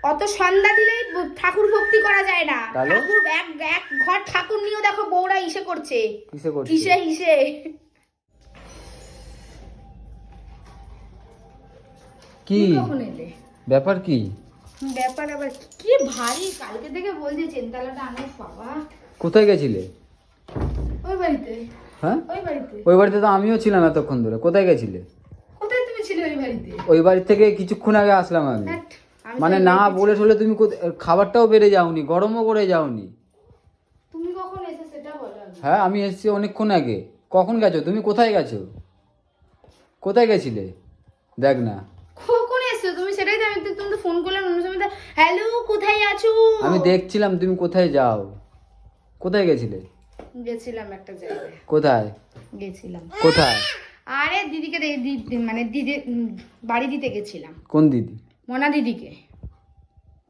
অত সন্ধ্যা দিলেই ঠাকুর ভক্তি করা যায় না। ঠাকুর এক এক ঘর ঠাকুর নিয়েও দেখো বউরা ইসে করছে, কিসে হিসে। কি কখন এলে? ব্যাপার কি? ব্যাপার আবার কি ভারী, কালকে থেকে বলছি চেনতালাটা আনো বাবা। কোথায় গেছিলে? ওই বাড়িতে। হ্যাঁ ওই বাড়িতে। ওই বাড়িতে তো আমিও ছিলাম এতক্ষণ ধরে। কোথায় গেছিলে? কোথায় তুমি ছিলে ওই বাড়িতে? ওই বাড়ি থেকে কিছুক্ষণ আগে আসলাম আমি। মানে না বলে ঠলে তুমি খাবারটাও বেড়ে যাওনি, গরমও করে যাওনি। তুমি কখন এসে সেটা বলো। হ্যাঁ আমি এসেছি অনেকক্ষণ আগে। কখন গেছো তুমি? কোথায় গেছো? কোথায় গেছিলে? দেখ না। কখন এসছো তুমি? সেটাই তো আমি তুমি তো ফোন করলাম অন্য সময়, হ্যালো কোথায় আছো? আমি দেখছিলাম তুমি কোথায় যাও। কোথায় গেছিলে? গেছিলাম একটা জায়গায়। কোথায় গেছিলাম? কোথায়? আরে দিদিকে মানে দিদি বাড়ি দিতে গেছিলাম। কোন দিদি? মনা দিদিকে।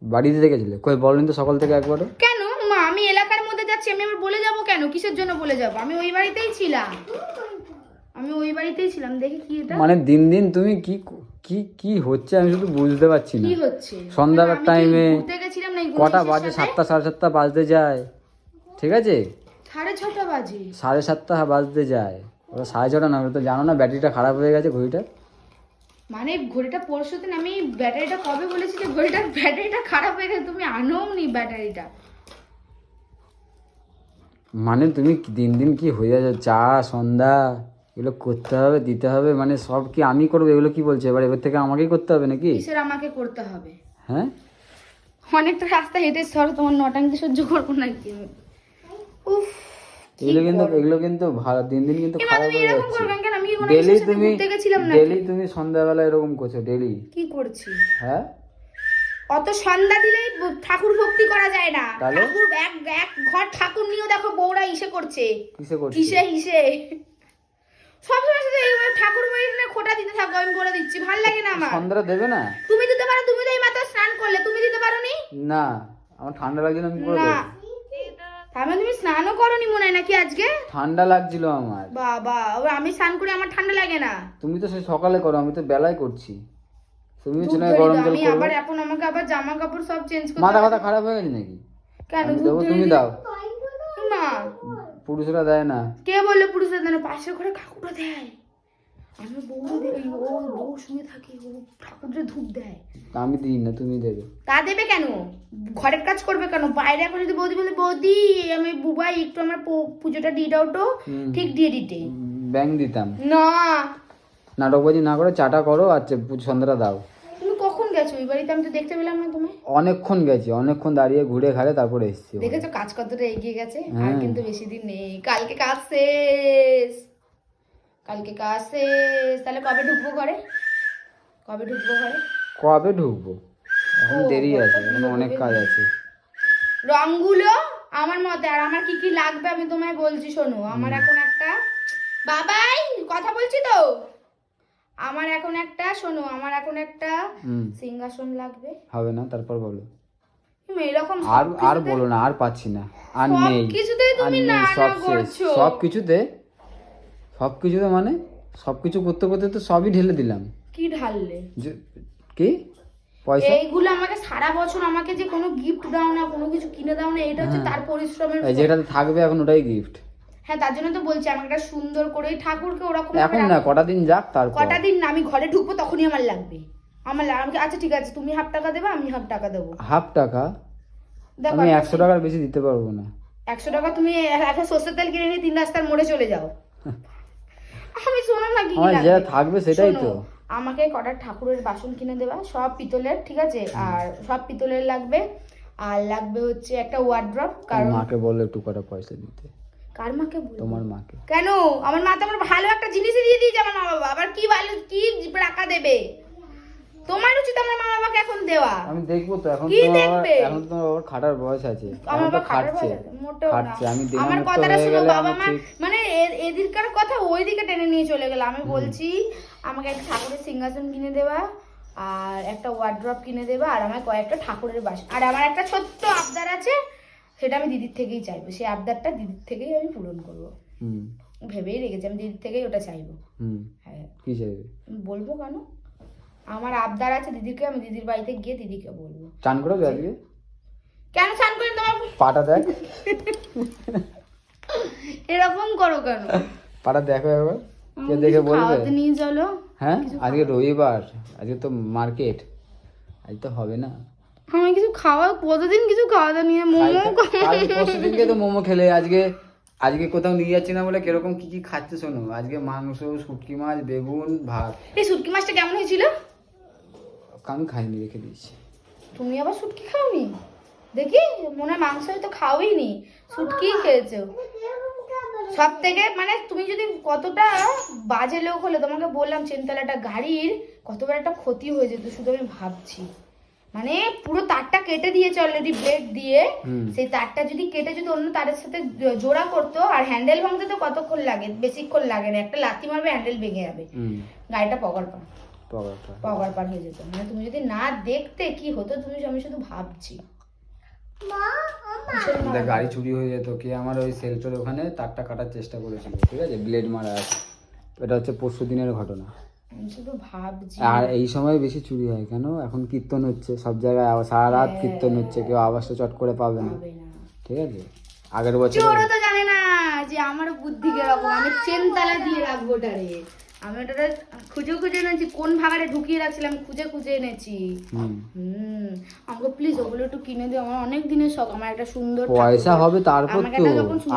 বাড়ি দিতে গেছিলে? কই বলনি তো সকাল থেকে একবারও। কেন মা, আমি এলাকার মধ্যে যাচ্ছি, আমি আবার বলে যাব কেন? কিসের জন্য বলে যাব? আমি ওই বাড়িতেই ছিলাম, আমি ওই বাড়িতেই ছিলাম। দেখি কি এটা, মানে দিন দিন তুমি কি কি কি হচ্ছে আমি শুধু বুঝতে পারছি না। কি হচ্ছে সন্ধ্যাবেলার টাইমে ঘুরতে গেছিলাম না কটা বাজে? 7টা 7:30 বাজতে যায়, ঠিক আছে? 6:30 বাজে। 7:30 বাজতে যায়। ওটা 6:30 না, ওটা তো জানো না ব্যাটারিটা খারাপ হয়ে গেছে ঘড়িটা। মানে ঘড়িটা পরশুদিন আমি ব্যাটারিটা কবে বলেছি যে ঘড়িটার ব্যাটারিটা খারাপ হয়ে গেছে, তুমি আনোও নি ব্যাটারিটা। মানে তুমি দিন দিন কি হয়ে যাচ্ছে? চা সন্ধ্যা এগুলো করতে হবে, দিতে হবে, মানে সব কি আমি করবো? এগুলো কি বলছে? এবার থেকে আমাকেই করতে হবে নাকি? কিসের আমাকে করতে হবে? হ্যাঁ অনেকটা রাস্তা হেঁটে সর, তোমার নটাঙ্কি সহ্য করবো নাকি আমি? উফ, এগুলো কিন্তু ভালো, দিন দিন কিন্তু খারাপ তুমি হয়ে এরকম যাচ্ছে। করবেন কেন? আমি কি কোনো ডেলি কিছুর সাথে তুমি ঘুরতে গেছিলাম না? ডেলি তুমি সন্ধ্যাবেলা এরকম করছো ডেলি। কি করছি? হ্যাঁ অত সন্ধ্যা দিলেই ঠাকুর ভক্তি করা যায় না। তাহলে? ঠাকুর এক এক ঘর ঠাকুর নিয়েও দেখো বউরা ইসে করছে, কিসে করছো? কিসে হিসে। সবসময় শুধু এইভাবে ঠাকুর বাড়িতে খোটা দিতে থাকো, আমি বলে দিচ্ছি, ভাল লাগে না আমার। সন্ধ্যাটা দেবে না? তুমি দিতে পারো, তুমি তো এই মাত্র স্নান করলে, তুমি দিতে পারো নি? না আমার ঠান্ডা লাগছিল, আমি করে না, দেবো। তার মানে তুমি স্নানও করনি মনে হয় নাকি আজকে? ঠান্ডা লাগছিল আমার। বাবা, আমি স্নান করে আমার ঠান্ডা লাগে না। তুমি তো সেই সকালে করো, আমি তো বেলায় করছি। তুমি ধুপ চেনায় ধরিয়ে গরম দাও। জল আমি করবে। আবার এখন আমাকে আবার জামা কাপড় সব চেঞ্জ করতে মাথা হবে। কথা খারাপ হয়ে গেছে নাকি? কেন আমি ধূপ দেবো, ধরিয়ে তুমি দিলে? দাও। না, পুরুষরা দেয় না। কে বললো পুরুষের জন্য? পাশের ঘরে কাকুরা দেয়। আমার বউ দেয়, ও বউ শুয়ে থাকে, ও ঠাকুরের ধূপ দেয়। আমি দিই না, তুমি দেবে। তা দেবে কেন? ঘরের কাজ করবে কেন? বাইরে এখন যদি বৌদি বলে বৌদি আমি বুবাই একটু আমার পুজোটা দিয়ে দাও তো, ঠিক দিয়ে দিতে। ব্যাংক দিতাম না। নাটকবাজি না করে চাটা করো আর সন্ধ্যাটা দাও। তুমি কখন গেছো ওই বাড়িতে? আমি তো দেখতে পেলাম না তুমি। অনেকক্ষণ গেছি, অনেকক্ষণ দাঁড়িয়ে ঘুরে ঘাড়ে তারপরে এসেছি। দেখেছো কাজ কতটা এগিয়ে গেছে? আর হ্যাঁ। কিন্তু বেশি দিন নেই, কালকে কাজ শেষ। কালকে কাজ শেষ, তাহলে কবে ঢুকবো ঘরে? কবে ঢুকবো ঘরে? কবে ঢুকবো? এখন ও, দেরি আছে, কত এখন অনেক কাজ আছে। রংগুলো আমার মতে, আর আমার কি কি লাগবে আমি তোমায় বলছি শোনো। আমার এখন একটা, বাবাই কথা বলছি তো, আমার এখন একটা, শোনো, আমার এখন একটা সিংহাসন লাগবে। হবে না, তারপর বলো। এরকম আর আর বলো না, আর পাচ্ছি না, আর নেই। কিছুতেই তুমি না সব শেষ, করছো। সবকিছুতে মানে সবকিছু করতে করতে তো সবই ঢেলে দিলাম। কি ঢাললে? কি পয়সা? এইগুলো আমাকে সারা বছর আমাকে যে কোনো গিফট দাও না, কোনো কিছু কিনে দাও না, এটা হচ্ছে তার পরিশ্রমের ফল। যেটা থাকবে এখন ওটাই গিফট। হ্যাঁ, তার জন্য তো বলছি আমাকে একটা সুন্দর করে ঠাকুরকে ওরকম এখন না, কটা দিন যাক তারপর। কটা দিন না, আমি ঘরে ঢুকবো তখনই আমার লাগবে। আচ্ছা ঠিক আছে, তুমি 1/2 টাকা দেবে, আমি 1/2 টাকা দেবো। 1/2 টাকা? আমি 100 টাকার বেশি দিতে পারবো না। 100 টাকা তুমি এখন সর্ষের তেল কিনে নিয়ে 3 রাস্তার মোড়ে চলে যাও। আমি শোনো না, কি আমার যেটা থাকবে সেটাই তো। আমাকে কটা ঠাকুরের বাসন কিনে দেবা, সব পিতলের, ঠিক আছে? আর সব পিতলের লাগবে। আর লাগবে হচ্ছে একটা ওয়ার্ড্রপ, কারণ মাকে বলে একটু কটা পয়সা দিতে। কার মাকে বলবো? তোমার মাকে। কেন? আমার মা তো আমার ভালো একটা জিনিসই দিয়ে দিয়েছে আমার মা বাবা, আবার কি ভালো কি টাকা দেবে? তোমার উচিত আমার মা বাবাকে এখন দেওয়া। আমি দেখবো তো, এখন কি তো দেখবে? এখন তো বাবার খাটার বয়স আছে। আমার এখন তো বাবা খাটার খাটছে, বয়স আছে? মোটেও না। খাটছে। আমি আমার দিনামুক্ত কথাটা হয়ে শুনো, গেলে বাবা আমি মা ঠিক। মানে এদিককার কথা ওইদিকে টেনে নিয়ে চলে গেল। আমি বলছি আমাকে একটা ঠাকুরের সিংহাসন কিনে দেওয়া, আর একটা ওয়ার্ড্রপ কিনে দেবা, আর আমার কয়েকটা ঠাকুরের বাসন। আর আমার একটা ছোট্ট আবদার আছে, সেটা আমি দিদির থেকেই চাইবো। সেই আবদারটা দিদির থেকেই আমি পূরণ করবো। ভেবেই রেখেছি, আমি দিদির থেকেই ওটা চাইবো। হুম, হ্যাঁ। কি চাইবে? বলবো কেন? আমার আবদার আছে দিদিকে, আমি দিদির বাড়িতে গিয়ে দিদিকে বলবো। চান করবে আজকে? কেন চান করেন তোমার? পাটা দেখ, এরকম করো কেন? পাটা দেখো একবার, কে দেখে বলবে? খাওয়াতে নিয়ে চলো। হ্যাঁ আজকে রবিবার, আজকে তো মার্কেট, আজ তো হবে না। আমি কিছু খাওয়া, কতদিন কিছু খাওয়াতে নিয়ে মোমো পরশু দিনকে তো মোমো খেলে, আজকে আজকে কোথাও নিয়ে যাচ্ছি না বলে কিরকম কি কি খাচ্ছে শোনো। আজকে মাংস, শুটকি মাছ, বেগুন, ভাত। এই শুটকি মাছটা কেমন হয়েছিল? আমি খাইনি, রেখে দিয়েছি। তুমি আবার শুটকি খাওনি? দেখি মনে হয় মাংস হয়তো খাওইনি, শুটকি খেয়েছো। সব থেকে মানে তুমি যদি কতটা বাজে লোক হলে, তোমাকে বললাম চেনতলাটা গাড়ির কত বড় একটা ক্ষতি হয়ে যেত, শুধু আমি ভাবছি। মানে পুরো তারটা কেটে দিয়েছে অলরেডি ব্লেড দিয়ে, সেই তারটা যদি কেটে যদি অন্য তারের সাথে জোড়া করতো, আর হ্যান্ডেল ভাঙতে তো কতক্ষণ লাগে, বেশিক্ষণ লাগে না, একটা লাথি মারবে হ্যান্ডেল ভেঙে যাবে, গাড়িটা পগার পার হয়ে যেত। মানে তুমি যদি না দেখতে কি হতো, তুমি, আমি শুধু ভাবছি। গাড়ি চুরি হয়ে যেত। কে আমার ওই সেলফের ওখানে তারটা কাটার চেষ্টা করেছিল, ঠিক আছে, ব্লেড মারা আছে। এটা হচ্ছে পরশু দিনের ঘটনা। আমি শুধু ভাবছি। আর এই সময় বেশি চুরি হয় কেন? এখন কীর্তন হচ্ছে সব জায়গায়, সারা রাত কীর্তন হচ্ছে, কেউ আওয়াজটা চট করে পাবে না, ঠিক আছে। আগের বছর চোরও তো জানে না যে আমার বুদ্ধি কিরকম, আমি চেন তালা দিয়ে রাখবো ওটারে। আমি ওটারে খুঁজে খুঁজে এনেছি, কোন ভাগারে ঢুকিয়ে রাখছিলাম খুঁজে খুঁজে এনেছি। আমাকে প্লিজ ওগুলো একটু কিনে দিও, আমার অনেক দিনের শখ। আমার একটা সুন্দর পয়সা হবে তারপর তো,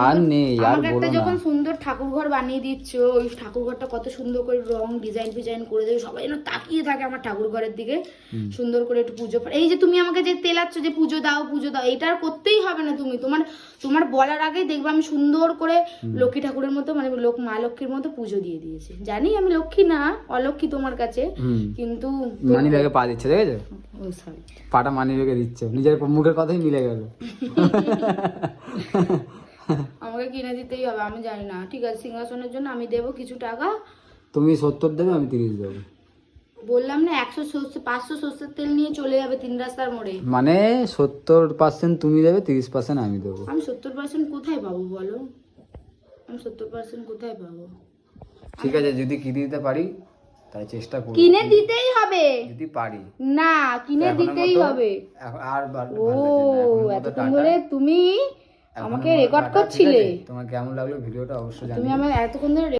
আর নেই আর বলো একটা না। যখন সুন্দর ঠাকুর ঘর বানিয়ে দিচ্ছ, ওই ঠাকুর ঘরটা কত সুন্দর করে রং ডিজাইন করে দেবে, সবাই যেন তাকিয়ে থাকে আমার ঠাকুর ঘরের দিকে। সুন্দর করে একটু পুজো, এই যে তুমি আমাকে যে তেলাচ্ছ যে পুজো দাও, এটা আর করতেই হবে না। তুমি তোমার বলার আগেই দেখবে আমি সুন্দর করে লক্ষ্মী ঠাকুরের মতো, মানে মা লক্ষ্মীর মতো পুজো দিয়ে দিয়েছি। জানি আমি লক্ষ্মী না, অলক্ষ্মী তোমার কাছে, কিন্তু মানি ব্যাগে পা দিচ্ছে, দেখেছো? পাটা মানি ব্যাগে দিচ্ছে, নিজের মুখের কথাই মিলে গেল। আমাকে কিনে দিতেই হবে, আমি জানি না। ঠিক আছে, সিংহাসনের জন্য আমি দেবো কিছু টাকা, তুমি 70 দেবে, আমি 30 দেবো। বললাম না 500 সর্ষের তেল নিয়ে চলে যাবে 3 রাস্তার মোড়ে। মানে 70% তুমি দেবে, 30% আমি দেবো। আমি 70% কোথায় পাবো বলো? আমি 70% কোথায় পাবো? ঠিক আছে, যদি কিনে দিতে পারি তাই চেষ্টা করব। কিনে দিতেই হবে যদি পারি না, কিনে দিতেই হবে। আর ও এতক্ষণ ধরে তুমি আমাকে রেকর্ড করছিলে। তোমার কেমন লাগলো ভিডিওটা অবশ্যই তুমি জানিও। আমার এতক্ষণ ধরে